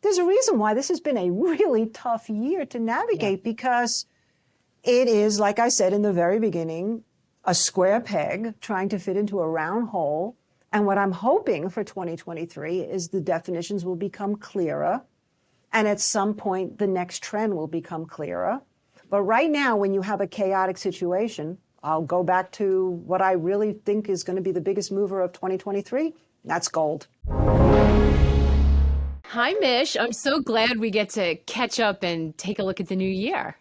there's a reason why this has been a really tough year to navigate because it is, like I said in the very beginning, a square peg trying to fit into a round hole. And what I'm hoping for 2023 is the definitions will become clearer. And at some point, the next trend will become clearer. But right now, when you have a chaotic situation, I'll go back to what I really think is going to be the biggest mover of 2023. That's gold. Hi, Mish. I'm so glad we get to catch up and take a look at the new year.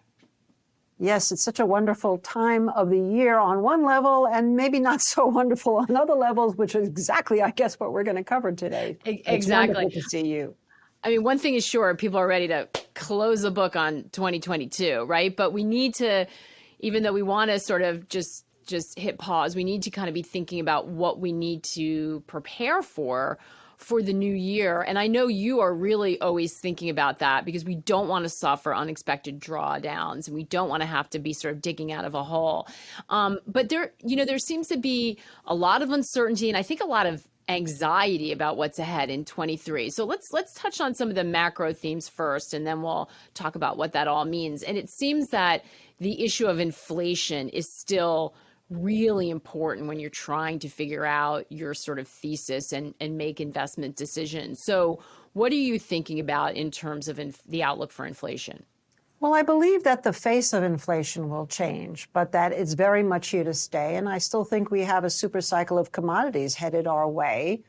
Yes, it's such a wonderful time of the year on one level and maybe not so wonderful on other levels, which is exactly, I guess, what we're going to cover today. Exactly. It's wonderful to see you. I mean, one thing is sure, people are ready to close the book on 2022, right? But we need to, even though we want to sort of just hit pause, we need to kind of be thinking about what we need to prepare for the new year. And I know you are really always thinking about that because we don't want to suffer unexpected drawdowns and we don't want to have to be sort of digging out of a hole. But there seems to be a lot of uncertainty and I think a lot of anxiety about what's ahead in 23. So let's touch on some of the macro themes first, and then we'll talk about what that all means. And it seems that the issue of inflation is still really important when you're trying to figure out your sort of thesis and make investment decisions. So what are you thinking about in terms of the outlook for inflation? Well, I believe that the face of inflation will change, but that it's very much here to stay. And I still think we have a super cycle of commodities headed our way.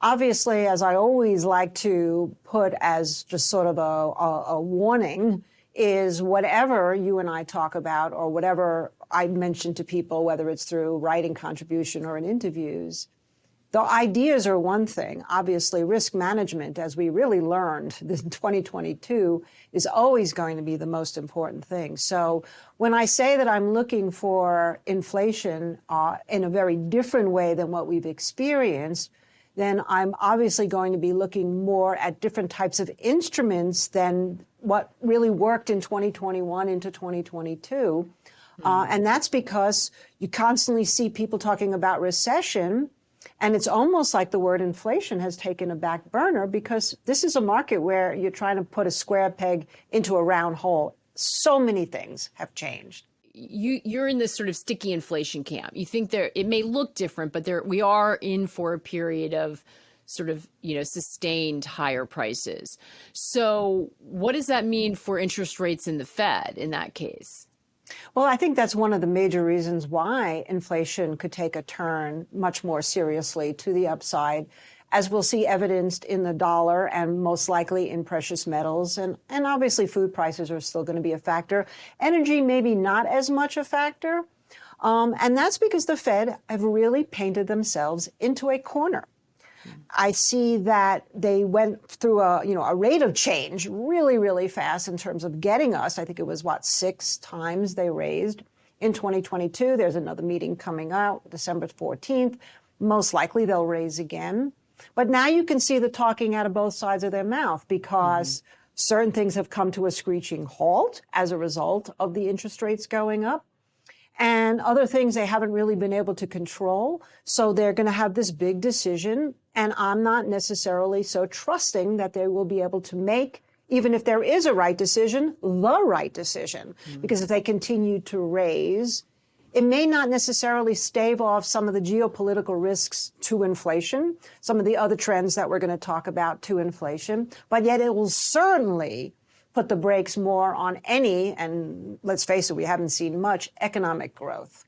Obviously, as I always like to put as just sort of a warning, is whatever you and I talk about or whatever I mention to people, whether it's through writing contribution or in interviews, the ideas are one thing. Obviously, risk management, as we really learned in 2022, is always going to be the most important thing. So when I say that I'm looking for inflation in a very different way than what we've experienced, then I'm obviously going to be looking more at different types of instruments than what really worked in 2021 into 2022. And that's because you constantly see people talking about recession. And it's almost like the word inflation has taken a back burner because this is a market where you're trying to put a square peg into a round hole. So many things have changed. You're in this sort of sticky inflation camp. You think it may look different, but we are in for a period of sort of, sustained higher prices. So what does that mean for interest rates in the Fed in that case? Well, I think that's one of the major reasons why inflation could take a turn much more seriously to the upside, as we'll see evidenced in the dollar and most likely in precious metals. And obviously food prices are still going to be a factor. Energy, maybe not as much a factor. And that's because the Fed have really painted themselves into a corner. I see that they went through a rate of change really, really fast in terms of getting us. I think it was 6 times they raised in 2022. There's another meeting coming out December 14th. Most likely they'll raise again. But now you can see the talking out of both sides of their mouth because certain things have come to a screeching halt as a result of the interest rates going up. And other things they haven't really been able to control. So they're going to have this big decision. And I'm not necessarily so trusting that they will be able to make, even if there is a right decision, the right decision. Because if they continue to raise, it may not necessarily stave off some of the geopolitical risks to inflation, some of the other trends that we're going to talk about to inflation, but yet it will certainly put the brakes more on any, and let's face it, we haven't seen much, economic growth.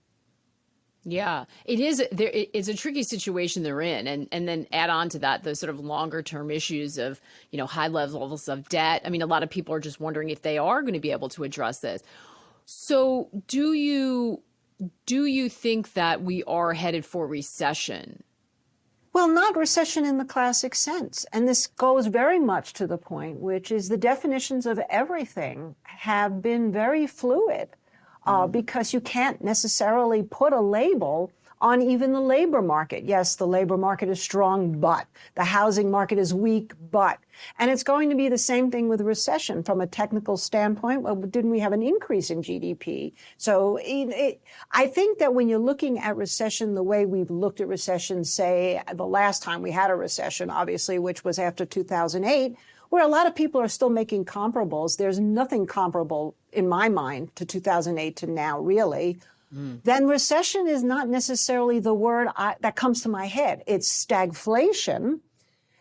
Yeah, it is. It's a tricky situation they're in. And then add on to that, those sort of longer term issues of, high levels of debt. I mean, a lot of people are just wondering if they are going to be able to address this. So do you think that we are headed for recession? Well, not recession in the classic sense. And this goes very much to the point, which is the definitions of everything have been very fluid because you can't necessarily put a label on even the labor market. Yes, the labor market is strong, but the housing market is weak, but. And it's going to be the same thing with recession from a technical standpoint. Well, didn't we have an increase in GDP? So I think that when you're looking at recession the way we've looked at recession, say, the last time we had a recession, obviously, which was after 2008, where a lot of people are still making comparables. There's nothing comparable in my mind to 2008 to now, really. Then recession is not necessarily the word that comes to my head. It's stagflation.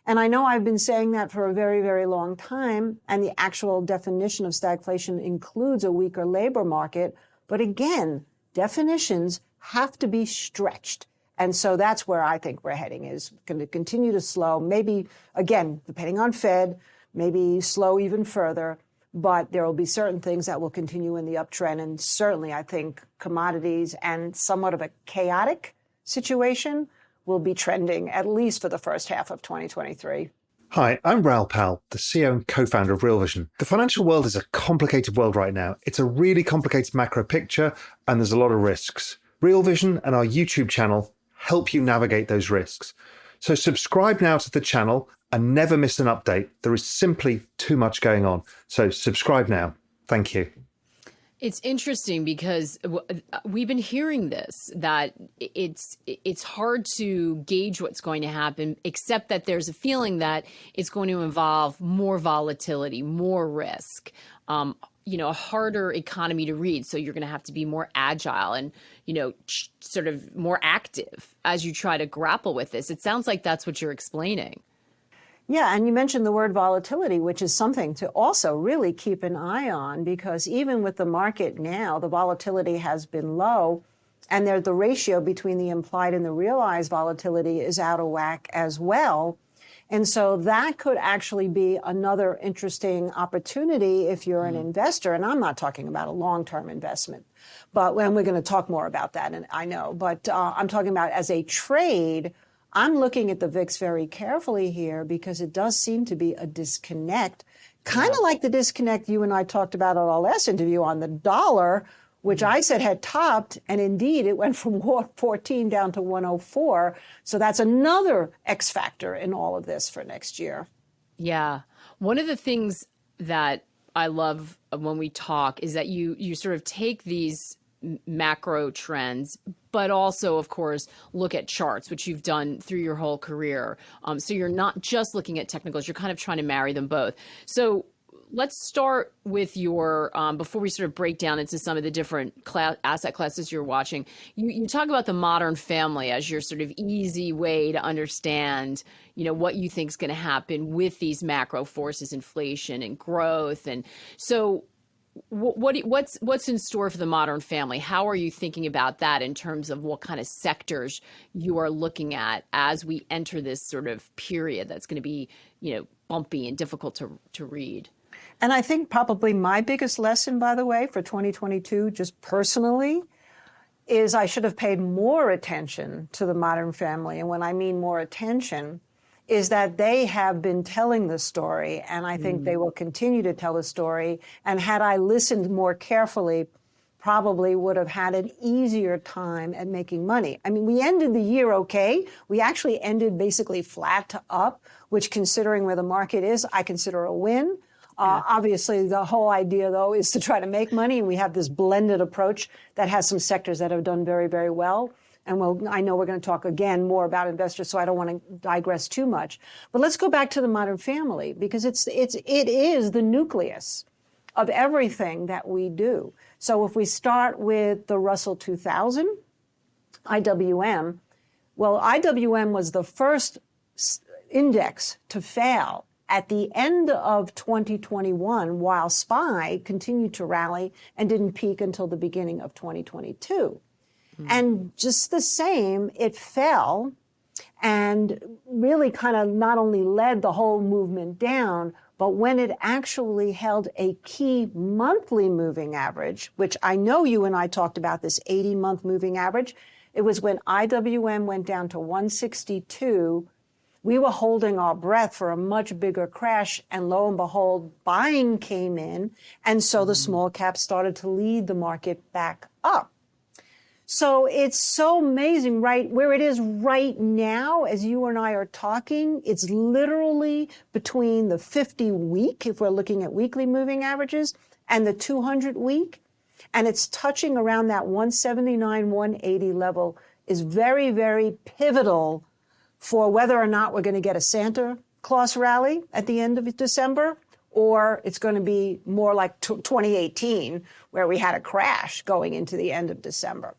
And I know I've been saying that for a very, very long time. And the actual definition of stagflation includes a weaker labor market. But again, definitions have to be stretched. And so that's where I think we're heading, is going to continue to slow, maybe, again, depending on Fed, maybe slow even further. But there will be certain things that will continue in the uptrend. And certainly, I think commodities and somewhat of a chaotic situation will be trending, at least for the first half of 2023. Hi, I'm Raoul Pal, the CEO and co-founder of Real Vision. The financial world is a complicated world right now. It's a really complicated macro picture, and there's a lot of risks. Real Vision and our YouTube channel help you navigate those risks. So subscribe now to the channel and never miss an update. There is simply too much going on. So subscribe now. Thank you. It's interesting because we've been hearing this, that it's hard to gauge what's going to happen, except that there's a feeling that it's going to involve more volatility, more risk, a harder economy to read. So you're going to have to be more agile and, sort of more active as you try to grapple with this. It sounds like that's what you're explaining. Yeah, and you mentioned the word volatility, which is something to also really keep an eye on, because even with the market now, the volatility has been low, and the ratio between the implied and the realized volatility is out of whack as well. And so that could actually be another interesting opportunity if you're an investor. And I'm not talking about a long-term investment, but when we're going to talk more about that, and I know, but I'm talking about as a trade. I'm looking at the VIX very carefully here because it does seem to be a disconnect, kind of like the disconnect you and I talked about on our last interview on the dollar, which I said had topped, and indeed it went from 114 down to 104. So that's another X factor in all of this for next year. Yeah. One of the things that I love when we talk is that you sort of take these macro trends, but also, of course, look at charts, which you've done through your whole career. So you're not just looking at technicals, you're kind of trying to marry them both. So let's start with your, before we sort of break down into some of the different asset classes you're watching, you talk about the modern family as your sort of easy way to understand, what you think is going to happen with these macro forces, inflation and growth. And so what's in store for the modern family? How are you thinking about that in terms of what kind of sectors you are looking at as we enter this sort of period that's going to be, bumpy and difficult to read? And I think probably my biggest lesson, by the way, for 2022, just personally, is I should have paid more attention to the modern family. And when I mean more attention, is that they have been telling the story, and I think they will continue to tell the story. And had I listened more carefully, probably would have had an easier time at making money. I mean, we ended the year okay. We actually ended basically flat to up, which, considering where the market is, I consider a win. Obviously, the whole idea, though, is to try to make money, and we have this blended approach that has some sectors that have done very, very well. And I know we're going to talk again more about investors, so I don't want to digress too much. But let's go back to the modern family, because it is the nucleus of everything that we do. So if we start with the Russell 2000, IWM, well, IWM was the first index to fail at the end of 2021, while SPY continued to rally and didn't peak until the beginning of 2022. And just the same, it fell and really kind of not only led the whole movement down, but when it actually held a key monthly moving average, which I know you and I talked about, this 80-month moving average, it was when IWM went down to 162. We were holding our breath for a much bigger crash, and lo and behold, buying came in, and so the small caps started to lead the market back up. So it's so amazing, right? Where it is right now, as you and I are talking, it's literally between the 50-week, if we're looking at weekly moving averages, and the 200-week. And it's touching around that 179, 180 level is very, very pivotal for whether or not we're going to get a Santa Claus rally at the end of December, or it's going to be more like 2018, where we had a crash going into the end of December.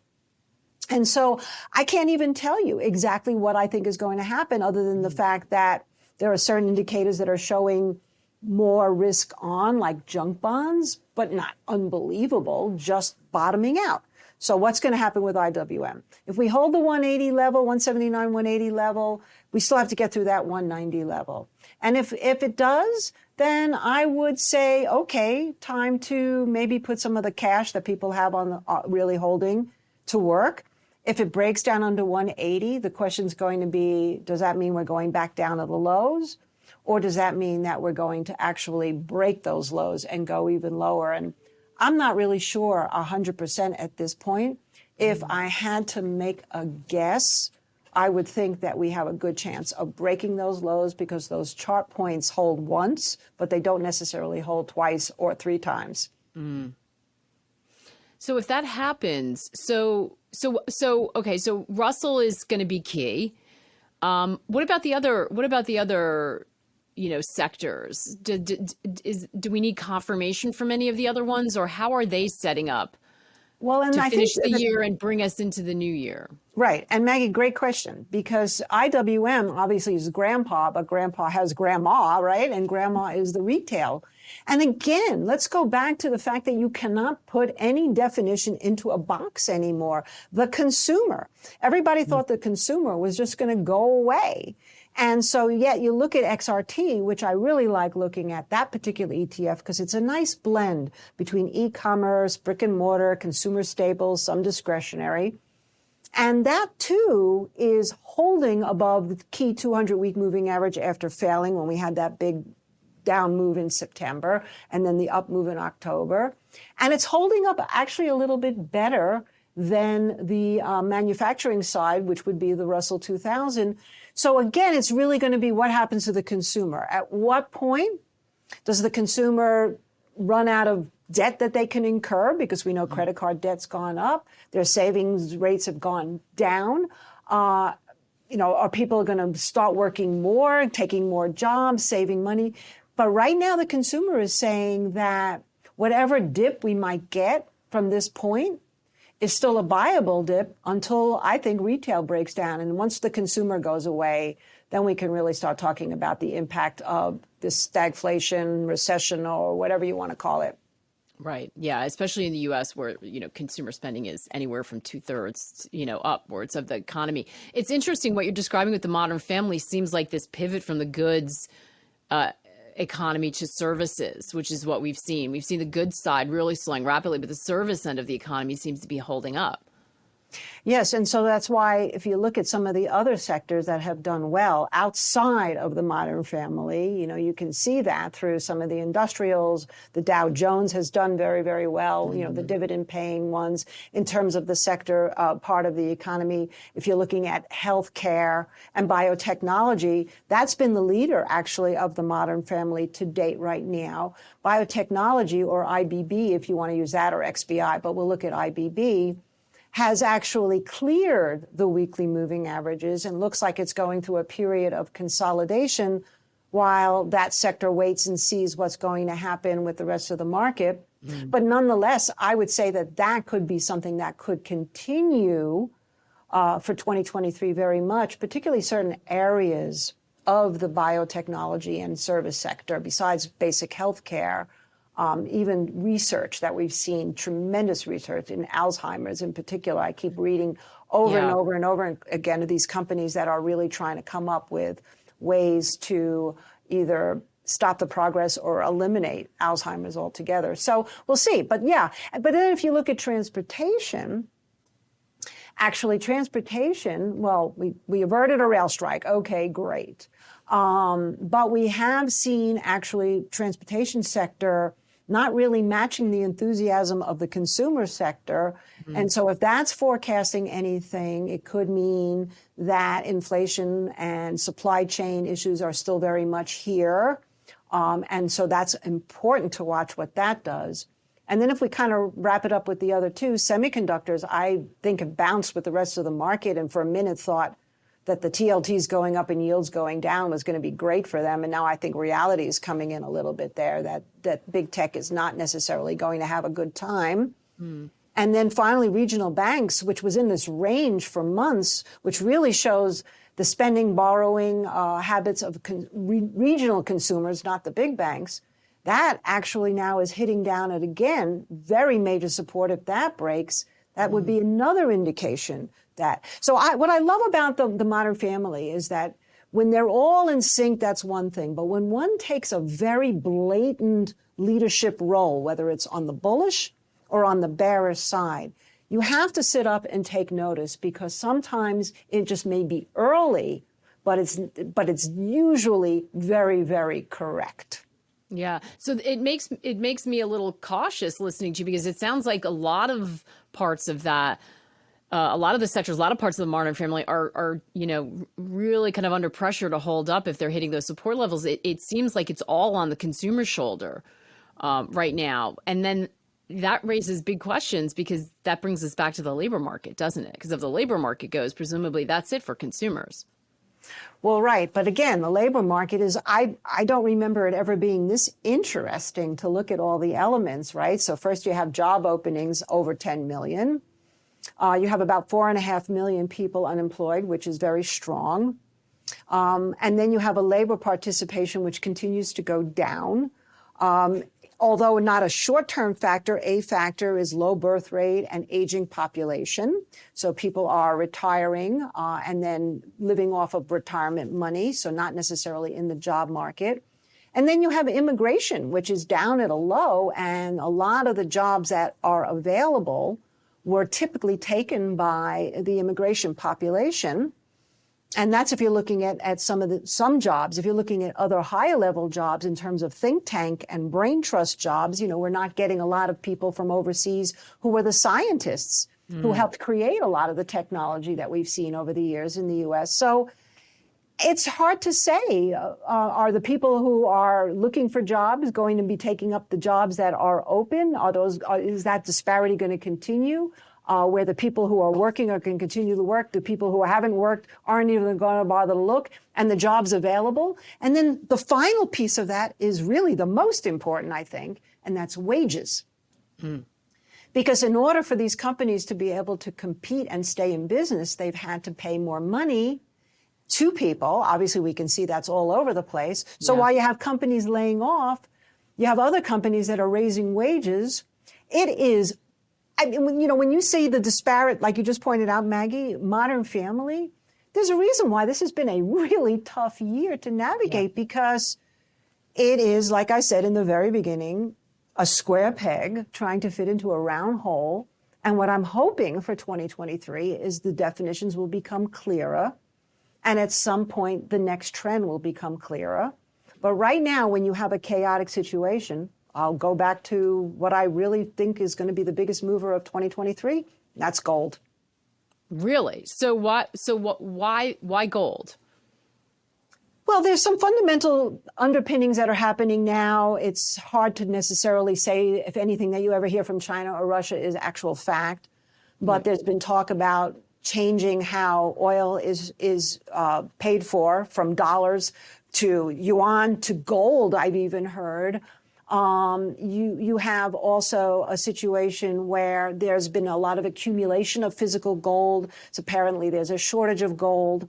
And so I can't even tell you exactly what I think is going to happen, other than the fact that there are certain indicators that are showing more risk on, like junk bonds, but not unbelievable, just bottoming out. So what's going to happen with IWM? If we hold the 180 level, 179, 180 level, we still have to get through that 190 level. And if it does, then I would say, okay, time to maybe put some of the cash that people have on the really holding to work. If it breaks down under 180, the question's going to be, does that mean we're going back down to the lows? Or does that mean that we're going to actually break those lows and go even lower? And I'm not really sure 100% at this point. If I had to make a guess, I would think that we have a good chance of breaking those lows, because those chart points hold once, but they don't necessarily hold twice or three times. So if that happens, okay, so Russell is going to be key. What about the other, sectors? Do we need confirmation from any of the other ones, or how are they setting up to finish the year and bring us into the new year? Right. And Maggie, great question, because IWM obviously is grandpa, but grandpa has grandma, right? And grandma is the retail. And again, let's go back to the fact that you cannot put any definition into a box anymore. The consumer. Everybody thought the consumer was just going to go away. And so yet you look at XRT, which I really like looking at that particular ETF, because it's a nice blend between e-commerce, brick and mortar, consumer staples, some discretionary. And that too is holding above the key 200-week moving average after failing when we had that big down move in September and then the up move in October. And it's holding up actually a little bit better than the manufacturing side, which would be the Russell 2000. So again, it's really going to be what happens to the consumer. At what point does the consumer run out of debt that they can incur? Because we know credit card debt's gone up. Their savings rates have gone down. Are people going to start working more, taking more jobs, saving money? But right now, the consumer is saying that whatever dip we might get from this point is still a buyable dip until, I think, retail breaks down. And once the consumer goes away, then we can really start talking about the impact of this stagflation, recession, or whatever you want to call it. Right. Yeah. Especially in the U.S., where, consumer spending is anywhere from 2/3, upwards of the economy. It's interesting what you're describing with the modern family. Seems like this pivot from the goods economy to services, which is what we've seen. We've seen the goods side really slowing rapidly, but the service end of the economy seems to be holding up. Yes, and so that's why if you look at some of the other sectors that have done well outside of the modern family, you can see that through some of the industrials. The Dow Jones has done very, very well, the dividend-paying ones in terms of the sector part of the economy. If you're looking at healthcare and biotechnology, that's been the leader, actually, of the modern family to date right now. Biotechnology, or IBB, if you want to use that, or XBI, but we'll look at IBB, has actually cleared the weekly moving averages and looks like it's going through a period of consolidation while that sector waits and sees what's going to happen with the rest of the market. But nonetheless, I would say that could be something that could continue for 2023 very much, particularly certain areas of the biotechnology and service sector besides basic healthcare. Even research that we've seen, tremendous research in Alzheimer's in particular. I keep reading over and over and over again of these companies that are really trying to come up with ways to either stop the progress or eliminate Alzheimer's altogether. So we'll see. But then if you look at transportation, actually transportation, well, we averted a rail strike. Okay, great. But we have seen actually transportation sector not really matching the enthusiasm of the consumer sector. And so if that's forecasting anything, it could mean that inflation and supply chain issues are still very much here. And so that's important to watch what that does. And then if we kind of wrap it up with the other two, semiconductors, I think have bounced with the rest of the market and for a minute thought that the TLTs going up and yields going down was going to be great for them. And now I think reality is coming in a little bit there, that big tech is not necessarily going to have a good time. And then finally, regional banks, which was in this range for months, which really shows the spending, borrowing habits of regional consumers, not the big banks. That actually now is hitting down at, again, very major support. If that breaks, that would be another indication that. So what I love about the Modern Family is that when they're all in sync, that's one thing. But when one takes a very blatant leadership role, whether it's on the bullish or on the bearish side, you have to sit up and take notice, because sometimes it just may be early, but it's usually very, very correct. Yeah. So it makes me a little cautious listening to you, because it sounds like a lot of parts of that, a lot of the sectors, a lot of parts of the Modern Family are really kind of under pressure to hold up if they're hitting those support levels. It seems like it's all on the consumer's shoulder right now. And then that raises big questions, because that brings us back to the labor market, doesn't it? Because if the labor market goes, presumably that's it for consumers. Well, right. But again, the labor market is, I don't remember it ever being this interesting to look at all the elements, right? So first you have job openings over 10 million. You have about 4.5 million people unemployed, which is very strong. And then you have a labor participation, which continues to go down. Although not a short-term factor, a factor is low birth rate and aging population. So people are retiring and then living off of retirement money, so not necessarily in the job market. And then you have immigration, which is down at a low, and a lot of the jobs that are available were typically taken by the immigration population. And that's if you're looking at some jobs. If you're looking at other higher level jobs in terms of think tank and brain trust jobs, we're not getting a lot of people from overseas who were the scientists who helped create a lot of the technology that we've seen over the years in the U.S. So it's hard to say, are the people who are looking for jobs going to be taking up the jobs that are open? Is that disparity going to continue? Where the people who are working are going to continue to work, the people who haven't worked aren't even going to bother to look, and the jobs available. And then the final piece of that is really the most important, I think, and that's wages. Because in order for these companies to be able to compete and stay in business, they've had to pay more money to people. Obviously, we can see that's all over the place. So while you have companies laying off, you have other companies that are raising wages. It is, when you see the disparate, like you just pointed out, Maggie, Modern Family, there's a reason why this has been a really tough year to navigate, because it is, like I said in the very beginning, a square peg trying to fit into a round hole. And what I'm hoping for 2023 is the definitions will become clearer. And at some point, the next trend will become clearer. But right now, when you have a chaotic situation, I'll go back to what I really think is going to be the biggest mover of 2023. That's gold. Really? So why gold? Well, there's some fundamental underpinnings that are happening now. It's hard to necessarily say if anything that you ever hear from China or Russia is actual fact. But there's been talk about changing how oil is paid for, from dollars to yuan to gold, I've even heard. You have also a situation where there's been a lot of accumulation of physical gold. So apparently there's a shortage of gold.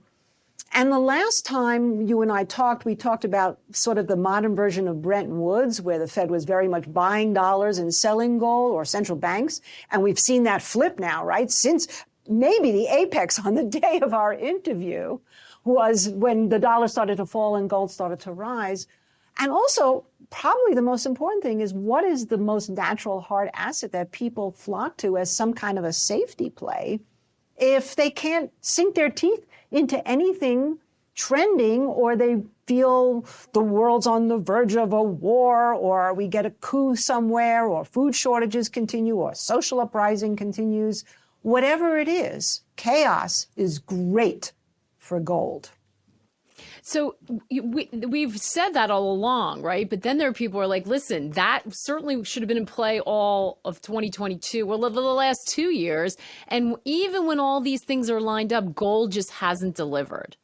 And the last time you and I talked, we talked about sort of the modern version of Bretton Woods, where the Fed was very much buying dollars and selling gold, or central banks. And we've seen that flip now, right? Since maybe the apex on the day of our interview was when the dollar started to fall and gold started to rise. And also, probably the most important thing is, what is the most natural hard asset that people flock to as some kind of a safety play if they can't sink their teeth into anything trending, or they feel the world's on the verge of a war, or we get a coup somewhere, or food shortages continue, or social uprising continues. Whatever it is, chaos is great for gold. So we've said that all along, right? But then there are people who are like, listen, that certainly should have been in play all of 2022, well, the last 2 years. And even when all these things are lined up, gold just hasn't delivered.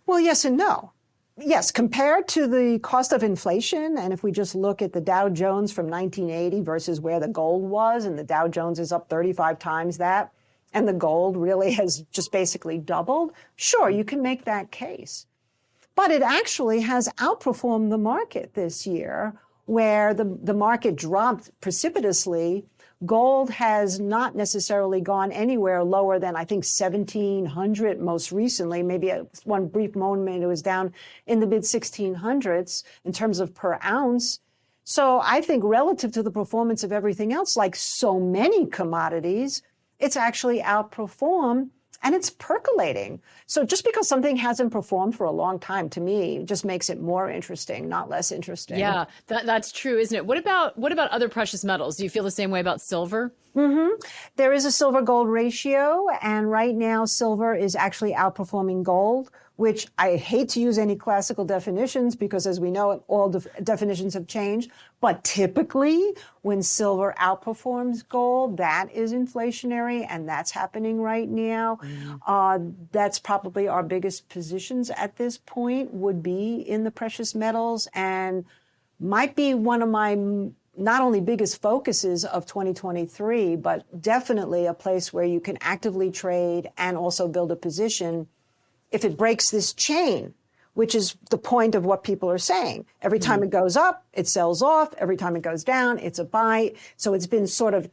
Well, yes and no. Yes, compared to the cost of inflation, and if we just look at the Dow Jones from 1980 versus where the gold was, and the Dow Jones is up 35 times that, and the gold really has just basically doubled, sure, you can make that case. But it actually has outperformed the market this year, where the market dropped precipitously. Gold has not necessarily gone anywhere lower than, I think, 1,700 most recently. Maybe at one brief moment it was down in the mid-1600s in terms of per ounce. So I think relative to the performance of everything else, like so many commodities, it's actually outperformed and it's percolating. So just because something hasn't performed for a long time, to me, just makes it more interesting, not less interesting. Yeah, that's true, isn't it? What about other precious metals? Do you feel the same way about silver? Mm-hmm. There is a silver gold ratio, and right now silver is actually outperforming gold, which I hate to use any classical definitions because, as we know, all definitions have changed. But typically, when silver outperforms gold, that is inflationary, and that's happening right now. That's probably our biggest positions at this point would be in the precious metals, and might be one of my not only biggest focuses of 2023, but definitely a place where you can actively trade and also build a position if it breaks this chain, which is the point of what people are saying. Every time it goes up, it sells off. Every time it goes down, it's a buy. So it's been sort of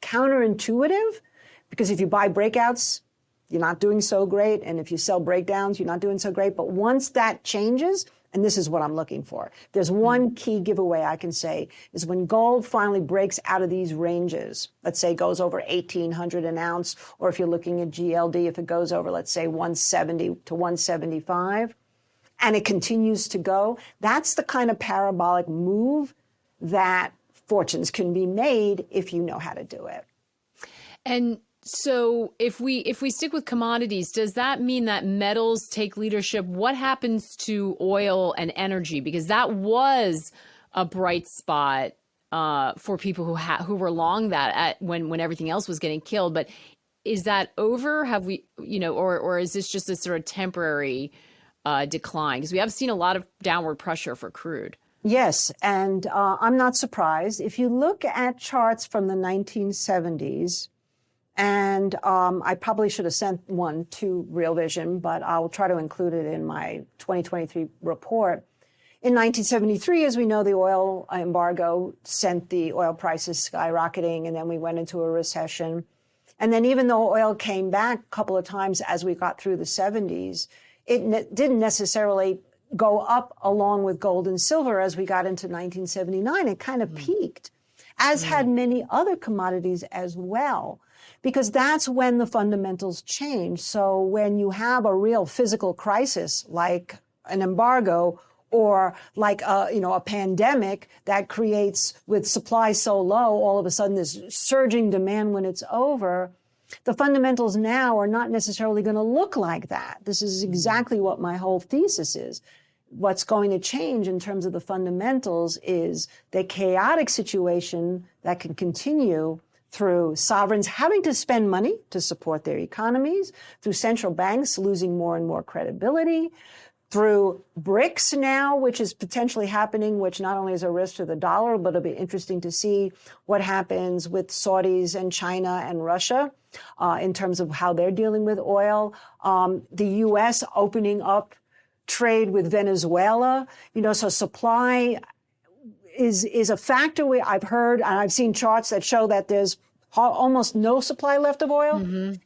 counterintuitive, because if you buy breakouts, you're not doing so great. And if you sell breakdowns, you're not doing so great. But once that changes, and this is what I'm looking for, there's one key giveaway I can say, is when gold finally breaks out of these ranges, let's say goes over 1,800 an ounce, or if you're looking at GLD, if it goes over, let's say 170 to 175, and it continues to go, that's the kind of parabolic move that fortunes can be made if you know how to do it. And so if we stick with commodities, does that mean that metals take leadership? What happens to oil and energy? Because that was a bright spot for people who were long that when everything else was getting killed. But is that over? Have we, or is this just a sort of temporary decline? Because we have seen a lot of downward pressure for crude. Yes, and I'm not surprised. If you look at charts from the 1970s, and I probably should have sent one to Real Vision, but I'll try to include it in my 2023 report. In 1973, as we know, the oil embargo sent the oil prices skyrocketing, and then we went into a recession. And then even though oil came back a couple of times as we got through the 70s, it didn't necessarily go up along with gold and silver as we got into 1979. It kind of peaked, as had many other commodities as well, because that's when the fundamentals change. So when you have a real physical crisis like an embargo or like a pandemic that creates, with supply so low, all of a sudden this surging demand when it's over, the fundamentals now are not necessarily going to look like that. This is exactly what my whole thesis is. What's going to change in terms of the fundamentals is the chaotic situation that can continue through sovereigns having to spend money to support their economies, through central banks losing more and more credibility, through BRICS now, which is potentially happening, which not only is a risk to the dollar, but it'll be interesting to see what happens with Saudis and China and Russia in terms of how they're dealing with oil. The U.S. opening up trade with Venezuela, so supply is a factor. I've heard and I've seen charts that show that there's almost no supply left of oil,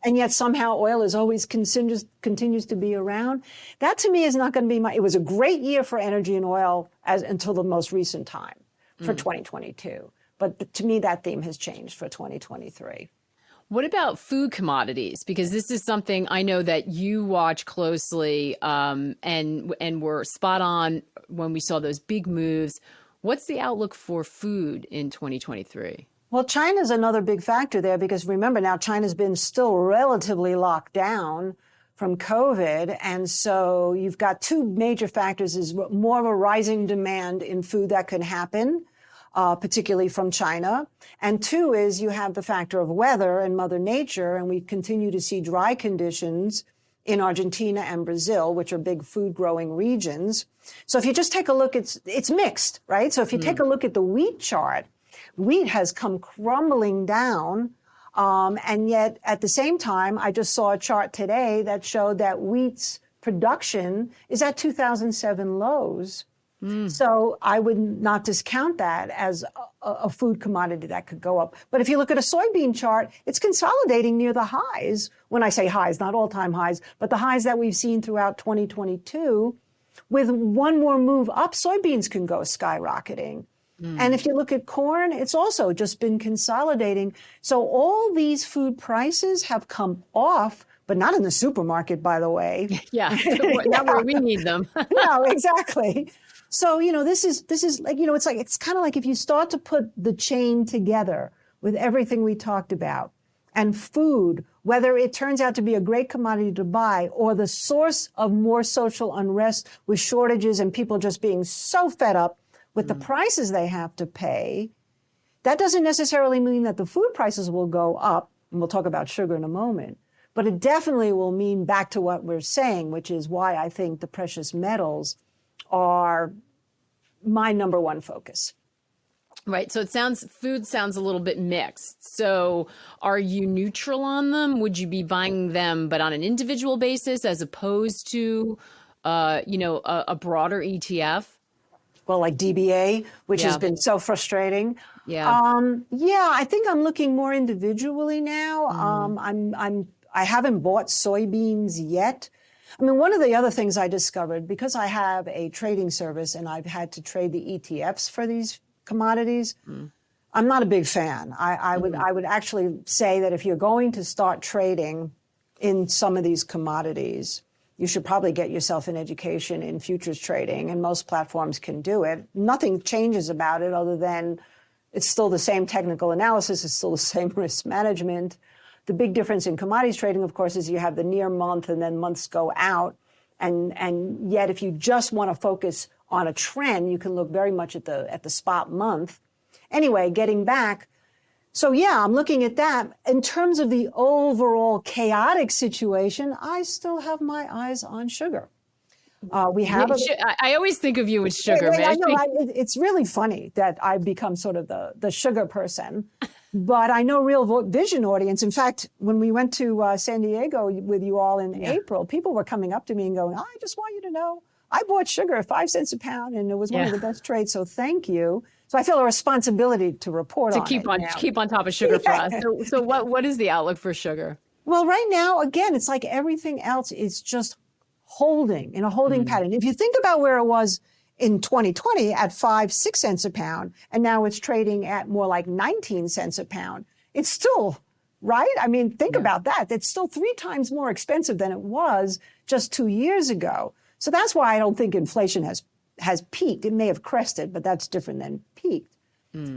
and yet somehow oil is always continues to be around. That to me is not going to be it was a great year for energy and oil until the most recent time for 2022. But to me, that theme has changed for 2023. What about food commodities? Because this is something I know that you watch closely, and were spot on when we saw those big moves. What's the outlook for food in 2023? Well, China's another big factor there, because remember now China's been still relatively locked down from COVID. And so you've got two major factors: is more of a rising demand in food that can happen, particularly from China. And two is you have the factor of weather and Mother Nature, and we continue to see dry conditions in Argentina and Brazil, which are big food growing regions. So if you just take a look, it's mixed, right? So if you take a look at the wheat chart, wheat has come crumbling down. And yet at the same time, I just saw a chart today that showed that wheat's production is at 2007 lows. So I would not discount that as a food commodity that could go up. But if you look at a soybean chart, it's consolidating near the highs. When I say highs, not all-time highs, but the highs that we've seen throughout 2022. With one more move up, soybeans can go skyrocketing. And if you look at corn, it's also just been consolidating. So all these food prices have come off, but not in the supermarket, by the way. Yeah, not where we need them. No, exactly. So, this is like, it's kind of like if you start to put the chain together with everything we talked about, and food, whether it turns out to be a great commodity to buy or the source of more social unrest with shortages and people just being so fed up with the prices they have to pay, that doesn't necessarily mean that the food prices will go up. And we'll talk about sugar in a moment. But it definitely will mean back to what we're saying, which is why I think the precious metals are my number one focus. Right. So food sounds a little bit mixed. So are you neutral on them? Would you be buying them, but on an individual basis as opposed to, a broader ETF? Well, like DBA, which has been so frustrating. Yeah. I think I'm looking more individually now. I haven't bought soybeans yet. I mean, one of the other things I discovered, because I have a trading service and I've had to trade the ETFs for these commodities, I'm not a big fan. I would actually say that if you're going to start trading in some of these commodities, you should probably get yourself an education in futures trading, and most platforms can do it. Nothing changes about it other than it's still the same technical analysis, it's still the same risk management. The big difference in commodities trading, of course, is you have the near month and then months go out. And yet if you just want to focus on a trend, you can look very much at the spot month. Anyway, getting back. So yeah, I'm looking at that. In terms of the overall chaotic situation, I still have my eyes on sugar. I always think of you with sugar, Mish. I know, it's really funny that I've become sort of the sugar person, but I know Real Vision audience. In fact, when we went to San Diego with you all in April, people were coming up to me and going, I just want you to know, I bought sugar at 5 cents a pound and it was one of the best trades. So thank you. So I feel a responsibility to report on keep on top of sugar for us. So what is the outlook for sugar? Well, right now, again, it's like everything else is just holding in a holding pattern. If you think about where it was in 2020 at 5-6 cents a pound, and now it's trading at more like 19 cents a pound, it's still right. I mean, think about that. It's still 3 times more expensive than it was just 2 years ago. So that's why I don't think inflation has peaked. It may have crested, but that's different than peaked.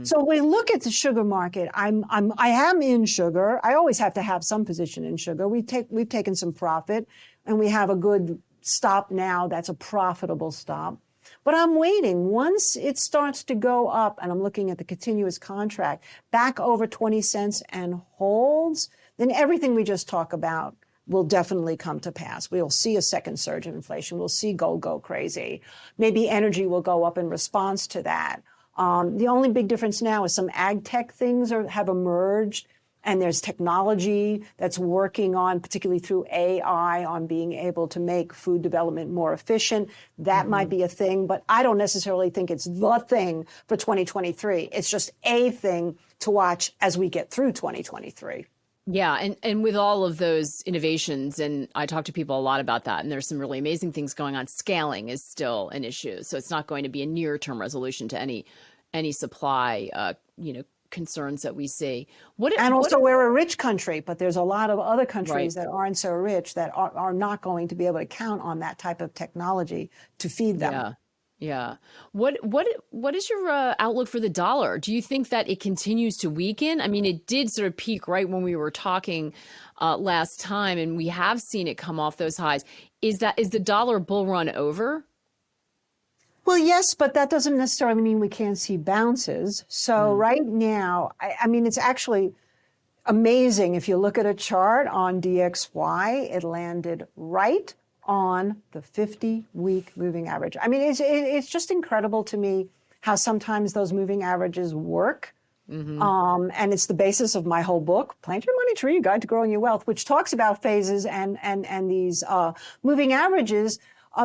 So when we look at the sugar market, I am in sugar. I always have to have some position in sugar. We've taken some profit, and we have a good stop now. That's a profitable stop. But I'm waiting. Once it starts to go up, and I'm looking at the continuous contract back over 20 cents and holds, then everything we just talked about will definitely come to pass. We'll see a second surge of inflation. We'll see gold go crazy. Maybe energy will go up in response to that. The only big difference now is some ag tech things have emerged, and there's technology that's working on, particularly through AI, on being able to make food development more efficient. That might be a thing, but I don't necessarily think it's the thing for 2023. It's just a thing to watch as we get through 2023. Yeah. And with all of those innovations, and I talk to people a lot about that, and there's some really amazing things going on. Scaling is still an issue. So it's not going to be a near-term resolution to any supply, concerns that we see. We're a rich country, but there's a lot of other countries that aren't so rich that are not going to be able to count on that type of technology to feed them. Yeah. What is your outlook for the dollar? Do you think that it continues to weaken? I mean, it did sort of peak right when we were talking last time, and we have seen it come off those highs. Is the dollar bull run over? Well, yes, but that doesn't necessarily mean we can't see bounces. So right now, I mean, it's actually amazing. If you look at a chart on DXY, it landed right on the 50-week moving average. I mean, it's just incredible to me how sometimes those moving averages work. And it's the basis of my whole book, Plant Your Money Tree, Guide to Growing Your Wealth, which talks about phases and these moving averages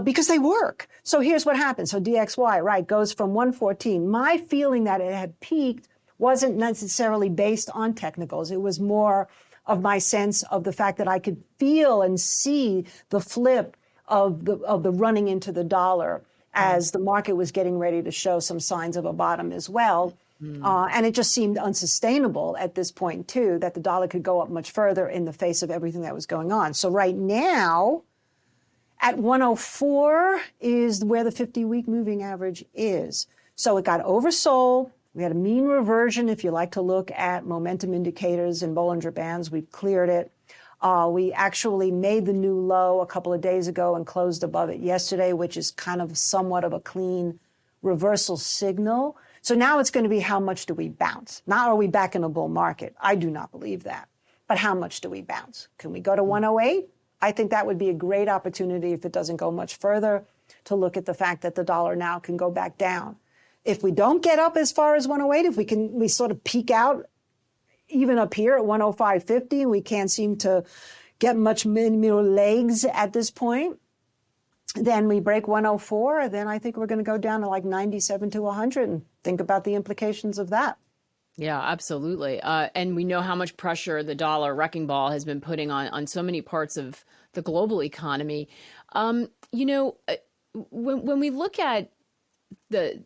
because they work. So here's what happens. So DXY, right, goes from 114. My feeling that it had peaked wasn't necessarily based on technicals. It was more of my sense of the fact that I could feel and see the flip of the running into the dollar as the market was getting ready to show some signs of a bottom as well. And it just seemed unsustainable at this point, too, that the dollar could go up much further in the face of everything that was going on. So right now, at 104 is where the 50-week moving average is. So it got oversold. We had a mean reversion. If you like to look at momentum indicators in Bollinger Bands, we've cleared it. We actually made the new low a couple of days ago and closed above it yesterday, which is kind of somewhat of a clean reversal signal. So now it's going to be how much do we bounce? Not are we back in a bull market? I do not believe that. But how much do we bounce? Can we go to 108? I think that would be a great opportunity if it doesn't go much further to look at the fact that the dollar now can go back down. If we don't get up as far as 108, if we sort of peak out even up here at 105.50, we can't seem to get much more legs at this point, then we break 104, then I think we're going to go down to like 97 to 100 and think about the implications of that. Yeah, absolutely. And we know how much pressure the dollar wrecking ball has been putting on so many parts of the global economy. When we look at the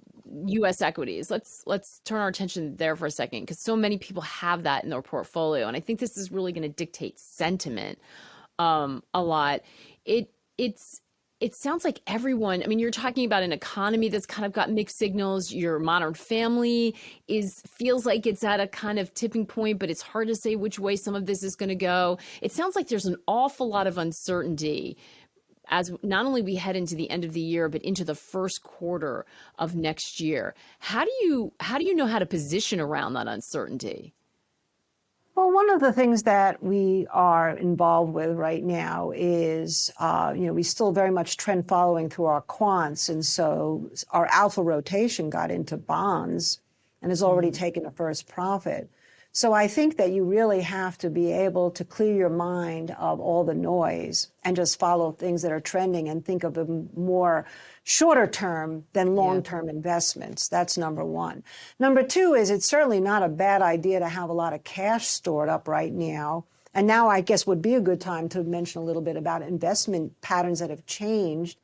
U.S. equities, let's turn our attention there for a second, because so many people have that in their portfolio. And I think this is really going to dictate sentiment a lot. It sounds like everyone, I mean, you're talking about an economy that's kind of got mixed signals. Your Modern Family feels like it's at a kind of tipping point, but it's hard to say which way some of this is going to go. It sounds like there's an awful lot of uncertainty as not only we head into the end of the year, but into the first quarter of next year. How do you know how to position around that uncertainty? Well, one of the things that we are involved with right now is, we still very much trend following through our quants. And so our alpha rotation got into bonds and has already taken a first profit. So I think that you really have to be able to clear your mind of all the noise and just follow things that are trending and think of them more shorter term than long-term investments. That's number one. Number two is it's certainly not a bad idea to have a lot of cash stored up right now. And now I guess would be a good time to mention a little bit about investment patterns that have changed.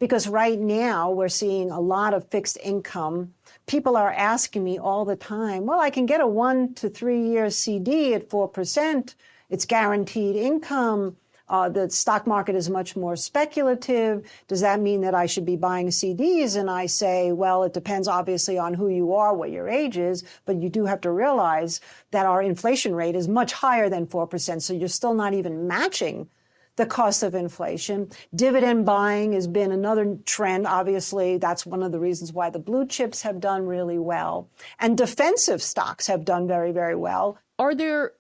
Because right now we're seeing a lot of fixed income. People are asking me all the time, well, I can get a 1 to 3 year CD at 4%. It's guaranteed income. The stock market is much more speculative. Does that mean that I should be buying CDs? And I say, well, it depends obviously on who you are, what your age is, but you do have to realize that our inflation rate is much higher than 4%. So you're still not even matching the cost of inflation. Dividend buying has been another trend. Obviously, that's one of the reasons why the blue chips have done really well. And defensive stocks have done very, very well. Are there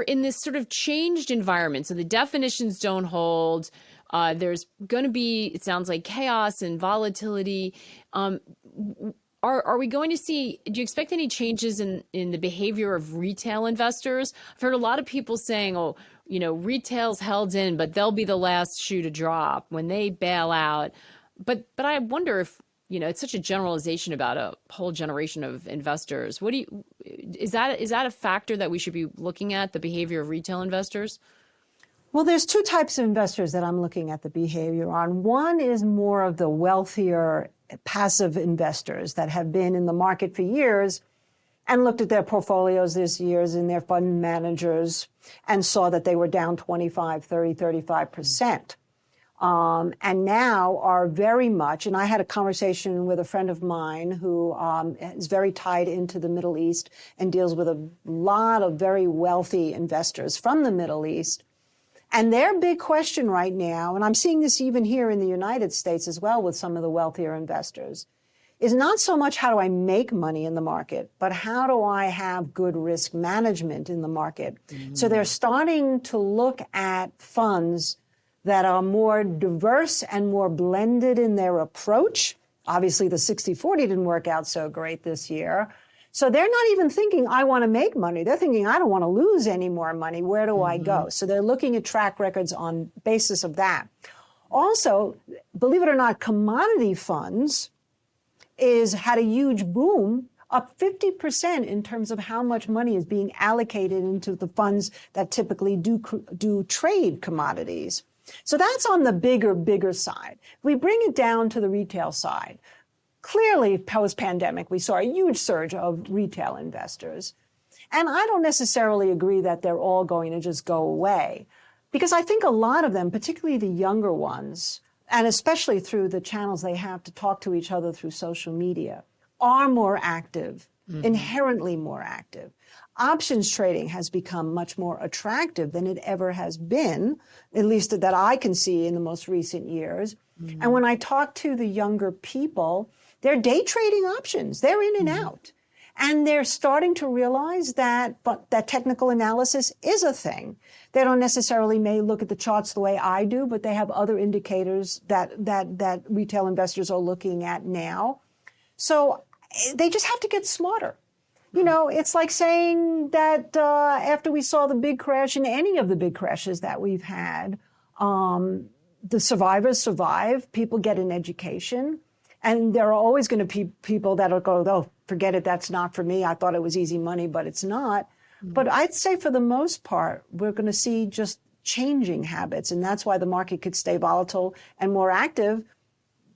in this sort of changed environment, so the definitions don't hold, there's going to be, it sounds like, chaos and volatility. Are we going to see, do you expect any changes in the behavior of retail investors? I've heard a lot of people saying, retail's held in, but they'll be the last shoe to drop when they bail out. But I wonder if, it's such a generalization about a whole generation of investors. Is that a factor that we should be looking at, the behavior of retail investors? Well, there's two types of investors that I'm looking at the behavior on. One is more of the wealthier passive investors that have been in the market for years and looked at their portfolios this years and their fund managers and saw that they were down 25, 30, 35%. and now are very much, and I had a conversation with a friend of mine who is very tied into the Middle East and deals with a lot of very wealthy investors from the Middle East. And their big question right now, and I'm seeing this even here in the United States as well with some of the wealthier investors, is not so much how do I make money in the market, but how do I have good risk management in the market? So they're starting to look at funds that are more diverse and more blended in their approach. Obviously, the 60-40 didn't work out so great this year. So they're not even thinking, I want to make money. They're thinking, I don't want to lose any more money. Where do I go? So they're looking at track records on basis of that. Also, believe it or not, commodity funds had a huge boom, up 50% in terms of how much money is being allocated into the funds that typically do trade commodities. So that's on the bigger side. We bring it down to the retail side. Clearly, post-pandemic, we saw a huge surge of retail investors. And I don't necessarily agree that they're all going to just go away, because I think a lot of them, particularly the younger ones, and especially through the channels they have to talk to each other through social media, are more active, inherently more active. Options trading has become much more attractive than it ever has been, at least that I can see in the most recent years. And when I talk to the younger people, they're day trading options. They're in and out. And they're starting to realize that technical analysis is a thing. They don't necessarily may look at the charts the way I do, but they have other indicators that retail investors are looking at now. So they just have to get smarter. You know, it's like saying that after we saw the big crash in any of the big crashes that we've had, the survivors survive, people get an education. And there are always going to be people that'll go, oh, forget it, that's not for me. I thought it was easy money, but it's not. But I'd say for the most part, we're going to see just changing habits. And that's why the market could stay volatile and more active,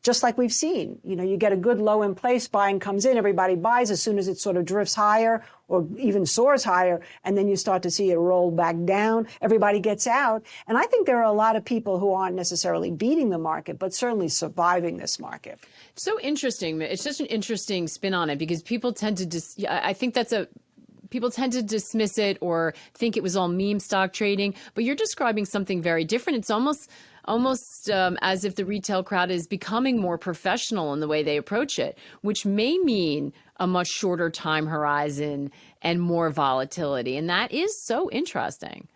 just like we've seen. You know, you get a good low in place, buying comes in, everybody buys as soon as it sort of drifts higher or even soars higher. And then you start to see it roll back down. Everybody gets out. And I think there are a lot of people who aren't necessarily beating the market, but certainly surviving this market. So interesting. It's such an interesting spin on it, because people tend to I think people tend to dismiss it or think it was all meme stock trading, but you're describing something very different. It's almost as if the retail crowd is becoming more professional in the way they approach it, which may mean a much shorter time horizon and more volatility. And that is so interesting.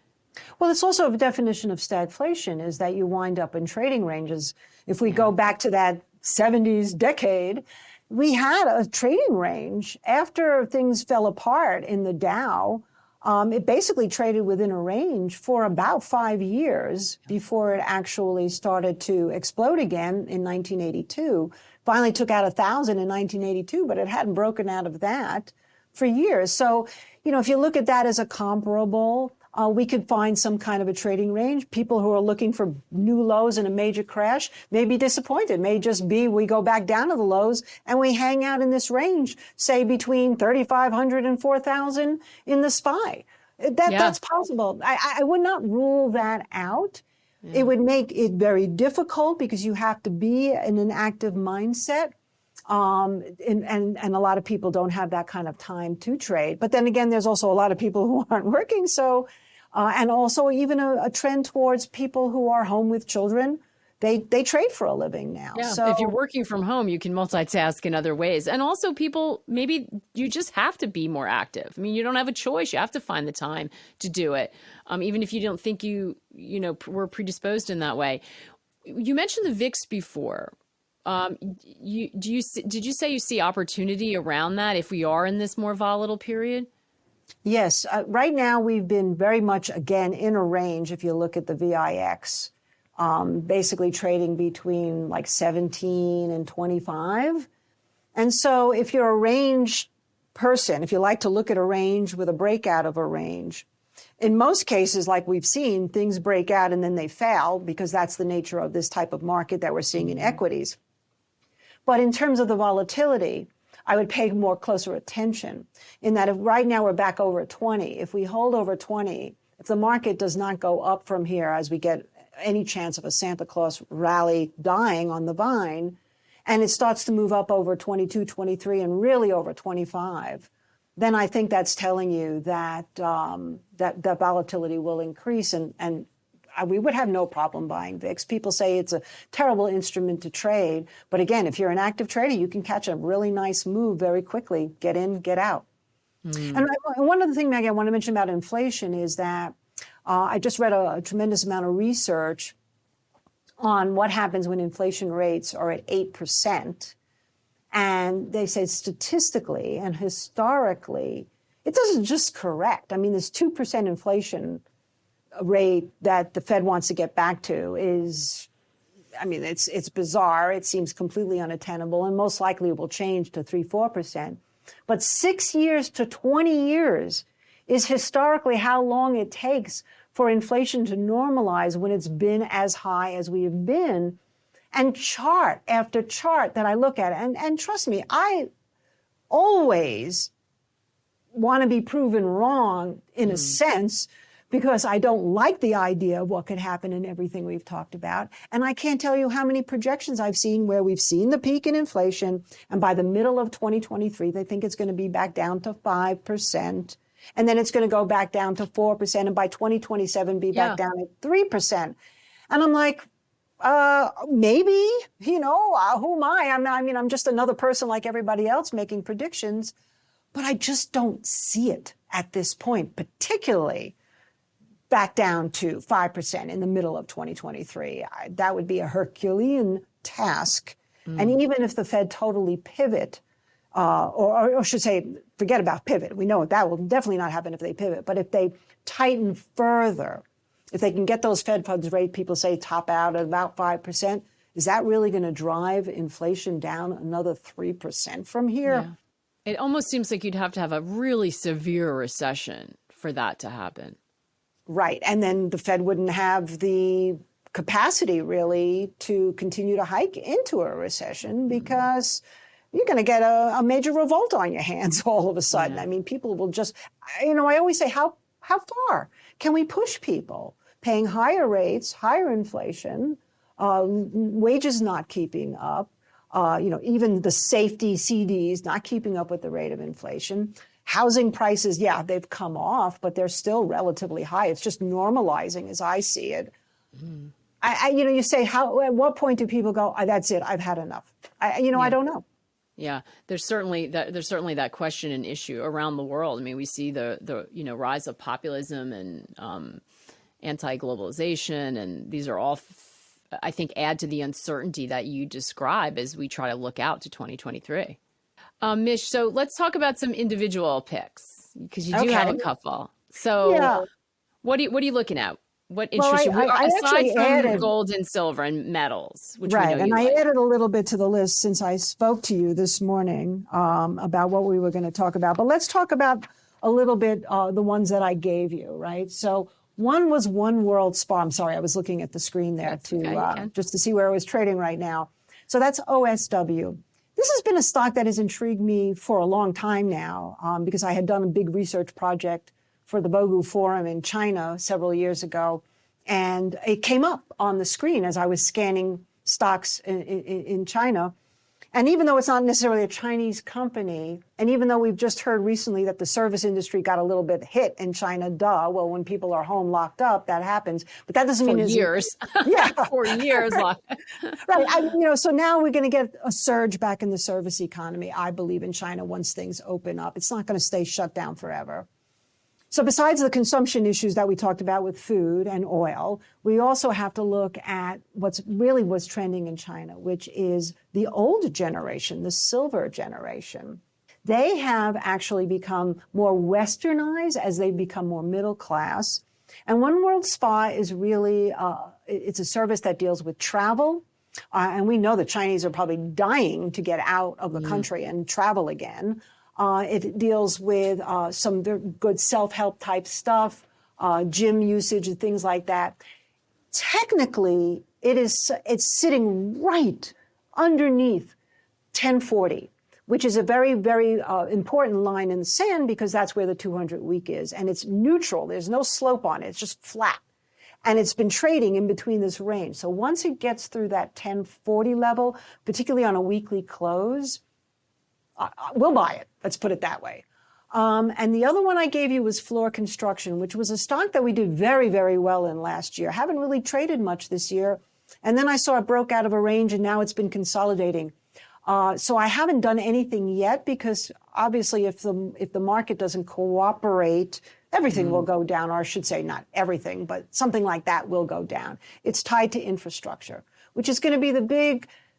Well, it's also a definition of stagflation, is that you wind up in trading ranges. If we go back to that 70s decade, we had a trading range. After things fell apart in the Dow, it basically traded within a range for about 5 years before it actually started to explode again in 1982. Finally took out 1,000 in 1982, but it hadn't broken out of that for years. So, you know, if you look at that as a comparable, we could find some kind of a trading range. People who are looking for new lows in a major crash may be disappointed. May just be we go back down to the lows and we hang out in this range, say between 3,500 and 4,000 in the SPY. That's possible. I would not rule that out. It would make it very difficult because you have to be in an active mindset. And a lot of people don't have that kind of time to trade. But then again, there's also a lot of people who aren't working. So, and also even a trend towards people who are home with children. They trade for a living now. Yeah, so if you're working from home, you can multitask in other ways. And also people, maybe you just have to be more active. I mean, you don't have a choice. You have to find the time to do it. Even if you don't think you were predisposed in that way. You mentioned the VIX before. Did you say you see opportunity around that if we are in this more volatile period? Yes. Right now, we've been very much, again, in a range. If you look at the VIX, basically trading between like 17 and 25. And so if you're a range person, if you like to look at a range with a breakout of a range, in most cases, like we've seen, things break out and then they fail because that's the nature of this type of market that we're seeing in equities. But in terms of the volatility, I would pay more closer attention in that if right now we're back over 20, if we hold over 20, if the market does not go up from here as we get any chance of a Santa Claus rally dying on the vine, and it starts to move up over 22, 23, and really over 25, then I think that's telling you that that volatility will increase, and we would have no problem buying VIX. People say it's a terrible instrument to trade, but again, if you're an active trader, you can catch a really nice move very quickly. Get in, get out. And one other thing, Maggie, I want to mention about inflation is that I just read a tremendous amount of research on what happens when inflation rates are at 8%. And they say statistically and historically, it doesn't just correct. I mean, this 2% inflation rate that the Fed wants to get back to is, I mean, it's bizarre. It seems completely unattainable, and most likely it will change to 3-4%. But 6 years to 20 years is historically how long it takes for inflation to normalize when it's been as high as we have been. And chart after chart that I look at, and trust me, I always want to be proven wrong in a sense, because I don't like the idea of what could happen in everything we've talked about. And I can't tell you how many projections I've seen where we've seen the peak in inflation, and by the middle of 2023, they think it's going to be back down to 5%. And then it's going to go back down to 4%. And by 2027, be back down at 3%. And I'm like, maybe, who am I? I'm just another person like everybody else making predictions, but I just don't see it at this point, particularly back down to 5% in the middle of 2023. That would be a Herculean task. And even if the Fed totally pivot, or should say, forget about pivot. We know that will definitely not happen if they pivot. But if they tighten further, if they can get those Fed funds rate, people say top out at about 5%, is that really going to drive inflation down another 3% from here? Yeah. It almost seems like you'd have to have a really severe recession for that to happen. Right. And then the Fed wouldn't have the capacity really to continue to hike into a recession, because you're going to get a major revolt on your hands all of a sudden. I mean, people will just, I always say, how far can we push people? Paying higher rates, higher inflation, wages not keeping up, even the safety CDs not keeping up with the rate of inflation. Housing prices, they've come off, but they're still relatively high. It's just normalizing as I see it. You say, at what point do people go, that's it, I've had enough? I don't know. Yeah, there's certainly that question and issue around the world. I mean, we see the rise of populism and anti-globalization, and these are all, I think, add to the uncertainty that you describe as we try to look out to 2023. Mish, so let's talk about some individual picks, because you do have a couple. So what are you looking at? What interests you? Aside from gold and silver and metals, which we know you like. I added a little bit to the list since I spoke to you this morning about what we were going to talk about. But let's talk about a little bit the ones that I gave you, right? So one was One World SPAR. I'm sorry, I was looking at the screen there just to see where it was trading right now. So that's OSW. This has been a stock that has intrigued me for a long time now because I had done a big research project for the Bogu Forum in China several years ago. And it came up on the screen as I was scanning stocks in China. And even though it's not necessarily a Chinese company, and even though we've just heard recently that the service industry got a little bit hit in China, well, when people are home locked up, that happens. But that doesn't mean it's years. For years. Right. So now we're going to get a surge back in the service economy, I believe, in China once things open up. It's not going to stay shut down forever. So besides the consumption issues that we talked about with food and oil, we also have to look at what's trending in China, which is the old generation, the silver generation. They have actually become more westernized as they become more middle class. And One World Spa is really, it's a service that deals with travel. And we know the Chinese are probably dying to get out of the country and travel again. It deals with some very good self-help type stuff, gym usage and things like that. Technically, it's sitting right underneath 1040, which is a very, very important line in the sand because that's where the 200 week is. And it's neutral. There's no slope on it. It's just flat. And it's been trading in between this range. So once it gets through that 1040 level, particularly on a weekly close, we'll buy it. Let's put it that way. And the other one I gave you was Floor Construction, which was a stock that we did very, very well in last year. Haven't really traded much this year. And then I saw it broke out of a range, and now it's been consolidating. So I haven't done anything yet because obviously if the market doesn't cooperate, everything will go down, or I should say not everything, but something like that will go down. It's tied to infrastructure, which is going to be the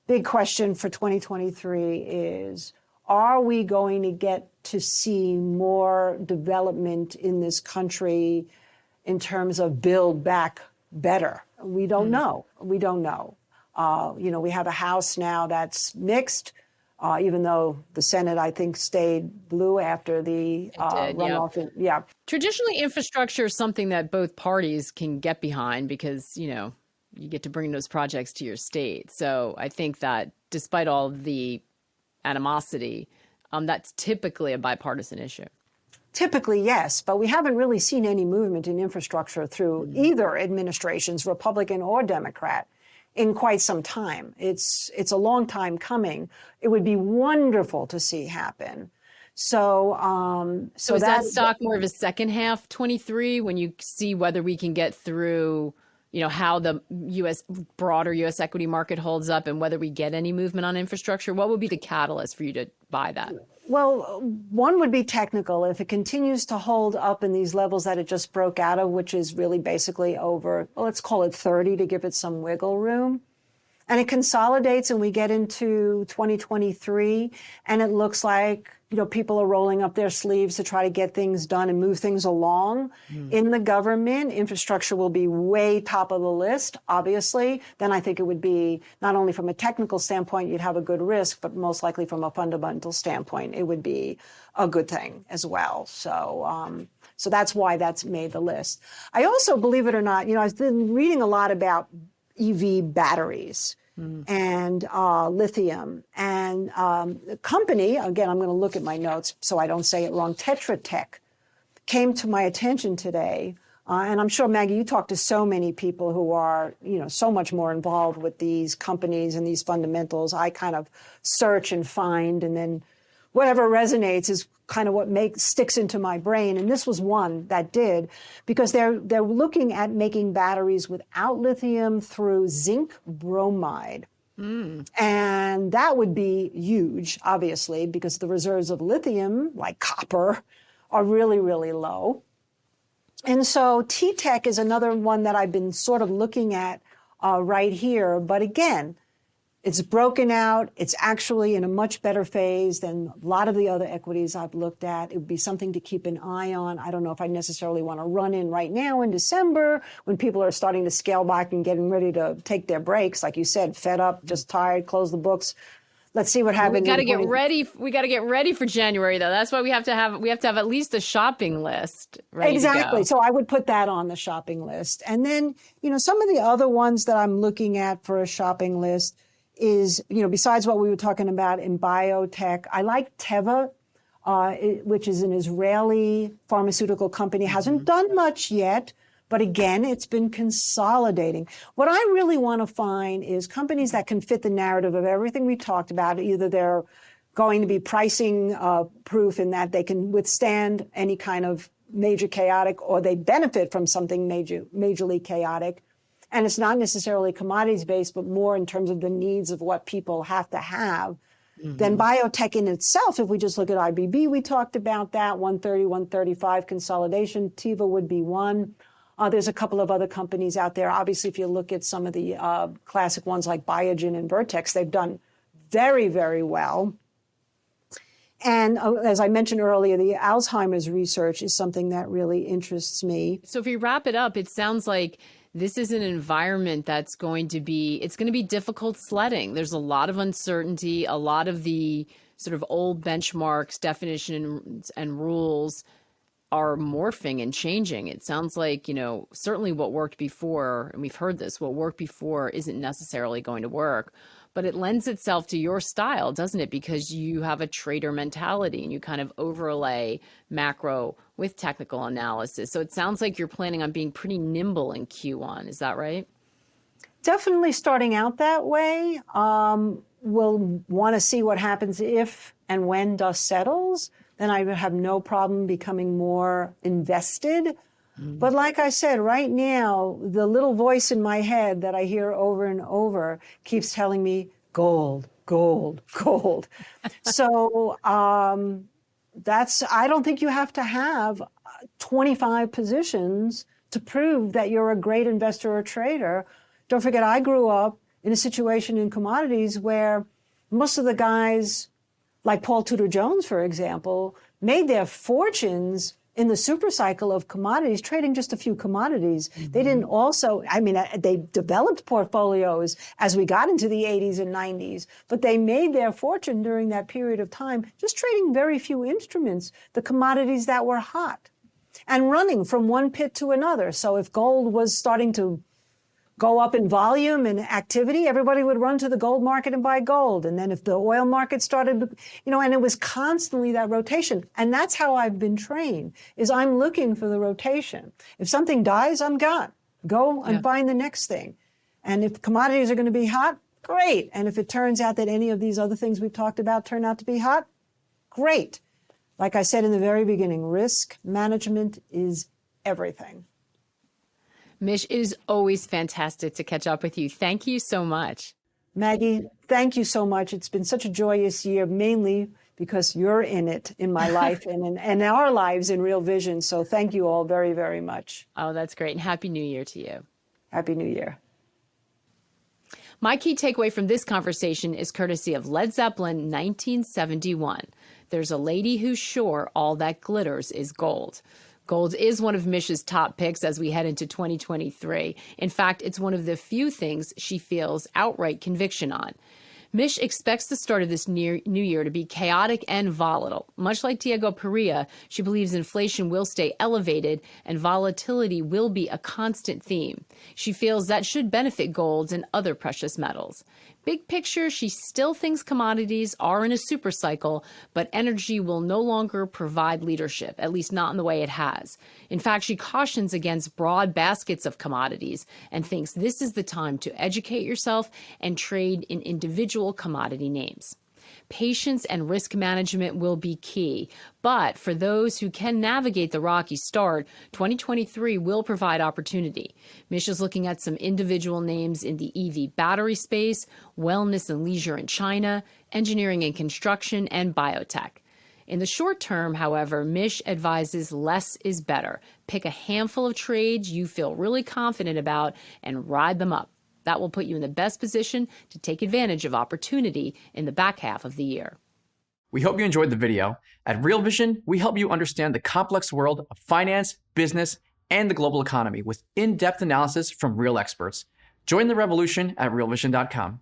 big question for 2023 is, are we going to get to see more development in this country in terms of build back better? We don't know. We don't know. We have a House now that's mixed, even though the Senate, I think, stayed blue after the runoff. Yeah. Traditionally, infrastructure is something that both parties can get behind because, you get to bring those projects to your state. So I think that despite all the animosity, that's typically a bipartisan issue. Typically, yes, but we haven't really seen any movement in infrastructure through either administrations, Republican or Democrat, in quite some time. It's a long time coming. It would be wonderful to see happen. So is that stock more of a second half 23 when you see whether we can get through, how the broader U.S. equity market holds up and whether we get any movement on infrastructure? What would be the catalyst for you to buy that? Well, one would be technical. If it continues to hold up in these levels that it just broke out of, which is really basically over, let's call it 30 to give it some wiggle room, and it consolidates and we get into 2023 and it looks like, people are rolling up their sleeves to try to get things done and move things along. In the government, infrastructure will be way top of the list, obviously. Then I think it would be not only from a technical standpoint, you'd have a good risk, but most likely from a fundamental standpoint, it would be a good thing as well. So that's why that's made the list. I also, believe it or not, I've been reading a lot about EV batteries. And lithium. And the company, again, I'm going to look at my notes so I don't say it wrong, Tetra Tech, came to my attention today. And I'm sure, Maggie, you talk to so many people who are, so much more involved with these companies and these fundamentals. I kind of search and find, and then whatever resonates is kind of what sticks into my brain. And this was one that did, because they're looking at making batteries without lithium through zinc bromide. And that would be huge, obviously, because the reserves of lithium, like copper, are really, really low. And so T-Tech is another one that I've been sort of looking at right here. But again, it's broken out. It's actually in a much better phase than a lot of the other equities I've looked at. It would be something to keep an eye on. I don't know if I necessarily want to run in right now in December when people are starting to scale back and getting ready to take their breaks. Like you said, fed up, just tired, close the books. Let's see what happens. We got to get ready. We got to get ready for January, though. That's why we have to have at least a shopping list ready Exactly. to go. So I would put that on the shopping list. And then, some of the other ones that I'm looking at for a shopping list is, besides what we were talking about in biotech, I like Teva, which is an Israeli pharmaceutical company. Hasn't done much yet, but again, it's been consolidating. What I really want to find is companies that can fit the narrative of everything we talked about. Either they're going to be pricing proof in that they can withstand any kind of major chaotic, or they benefit from something majorly chaotic. And it's not necessarily commodities based, but more in terms of the needs of what people have to have. Then biotech in itself, if we just look at IBB, we talked about that, 130, 135 consolidation. Teva would be one. There's a couple of other companies out there. Obviously, if you look at some of the classic ones like Biogen and Vertex, they've done very, very well. And as I mentioned earlier, the Alzheimer's research is something that really interests me. So if we wrap it up, it sounds like this is an environment that's it's going to be difficult sledding. There's a lot of uncertainty, a lot of the sort of old benchmarks, definitions, and rules are morphing and changing. It sounds like, certainly what worked before, and we've heard this, what worked before isn't necessarily going to work. but it lends itself to your style, doesn't it? Because you have a trader mentality and you kind of overlay macro with technical analysis. So it sounds like you're planning on being pretty nimble in Q1. Is that right? Definitely starting out that way. We'll want to see what happens if and when dust settles. Then I would have no problem becoming more invested. But like I said, right now, the little voice in my head that I hear over and over keeps telling me gold, gold, gold. So I don't think you have to have 25 positions to prove that you're a great investor or trader. Don't forget, I grew up in a situation in commodities where most of the guys, like Paul Tudor Jones, for example, made their fortunes in the super cycle of commodities, trading just a few commodities. They didn't also, they developed portfolios as we got into the 80s and 90s, but they made their fortune during that period of time just trading very few instruments, the commodities that were hot, and running from one pit to another. So if gold was starting to go up in volume and activity, everybody would run to the gold market and buy gold. And then if the oil market started, and it was constantly that rotation. And that's how I've been trained, is I'm looking for the rotation. If something dies, I'm gone. Go and find the next thing. And if commodities are going to be hot, great. And if it turns out that any of these other things we've talked about turn out to be hot, great. Like I said in the very beginning, risk management is everything. Mish, it is always fantastic to catch up with you. Thank you so much. Maggie, thank you so much. It's been such a joyous year, mainly because you're in it in my life and in our lives in Real Vision. So thank you all very, very much. Oh, that's great. And Happy New Year to you. Happy New Year. My key takeaway from this conversation is courtesy of Led Zeppelin 1971. There's a lady who's sure all that glitters is gold. Gold is one of Mish's top picks as we head into 2023. In fact, it's one of the few things she feels outright conviction on. Mish expects the start of this new year to be chaotic and volatile. Much like Diego Perea, she believes inflation will stay elevated and volatility will be a constant theme. She feels that should benefit golds and other precious metals. Big picture, she still thinks commodities are in a super cycle, but energy will no longer provide leadership, at least not in the way it has. In fact, she cautions against broad baskets of commodities and thinks this is the time to educate yourself and trade in individual commodity names. Patience and risk management will be key, but for those who can navigate the rocky start, 2023 will provide opportunity. Mish is looking at some individual names in the EV battery space, wellness and leisure in China, engineering and construction, and biotech. In the short term, however, Mish advises less is better. Pick a handful of trades you feel really confident about and ride them up. That will put you in the best position to take advantage of opportunity in the back half of the year. We hope you enjoyed the video. At Real Vision, we help you understand the complex world of finance, business, and the global economy with in-depth analysis from real experts. Join the revolution at realvision.com.